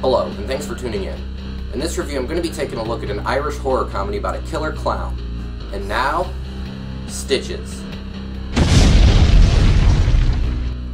Hello, and thanks for tuning in. In this review, I'm going to be taking a look at an Irish horror comedy about a killer clown. And now, Stitches.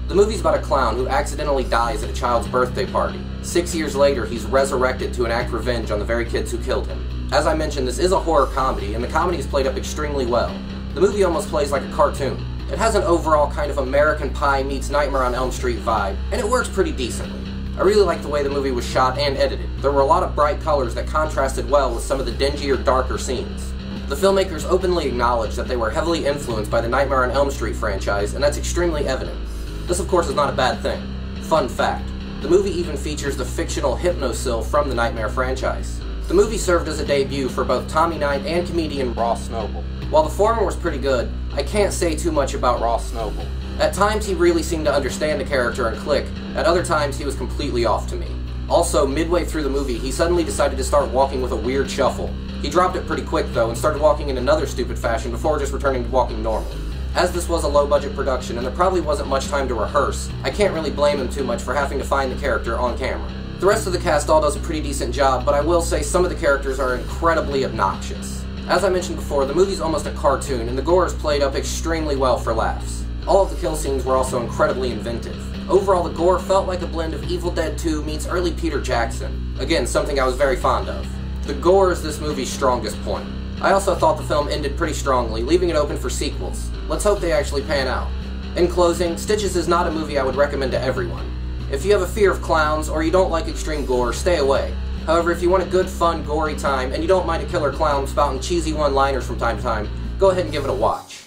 The movie's about a clown who accidentally dies at a child's birthday party. 6 years later, he's resurrected to enact revenge on the very kids who killed him. As I mentioned, this is a horror comedy, and the comedy is played up extremely well. The movie almost plays like a cartoon. It has an overall kind of American Pie meets Nightmare on Elm Street vibe, and it works pretty decently. I really like the way the movie was shot and edited. There were a lot of bright colors that contrasted well with some of the dingier, darker scenes. The filmmakers openly acknowledged that they were heavily influenced by the Nightmare on Elm Street franchise, and that's extremely evident. This, of course, is not a bad thing. Fun fact, the movie even features the fictional Hypnosil from the Nightmare franchise. The movie served as a debut for both Tommy Knight and comedian Ross Noble. While the former was pretty good, I can't say too much about Ross Noble. At times he really seemed to understand the character and click, at other times he was completely off to me. Also, midway through the movie, he suddenly decided to start walking with a weird shuffle. He dropped it pretty quick though, and started walking in another stupid fashion before just returning to walking normal. As this was a low-budget production and there probably wasn't much time to rehearse, I can't really blame him too much for having to find the character on camera. The rest of the cast all does a pretty decent job, but I will say some of the characters are incredibly obnoxious. As I mentioned before, the movie's almost a cartoon, and the gore is played up extremely well for laughs. All of the kill scenes were also incredibly inventive. Overall, the gore felt like a blend of Evil Dead 2 meets early Peter Jackson. Again, something I was very fond of. The gore is this movie's strongest point. I also thought the film ended pretty strongly, leaving it open for sequels. Let's hope they actually pan out. In closing, Stitches is not a movie I would recommend to everyone. If you have a fear of clowns, or you don't like extreme gore, stay away. However, if you want a good, fun, gory time, and you don't mind a killer clown spouting cheesy one-liners from time to time, go ahead and give it a watch.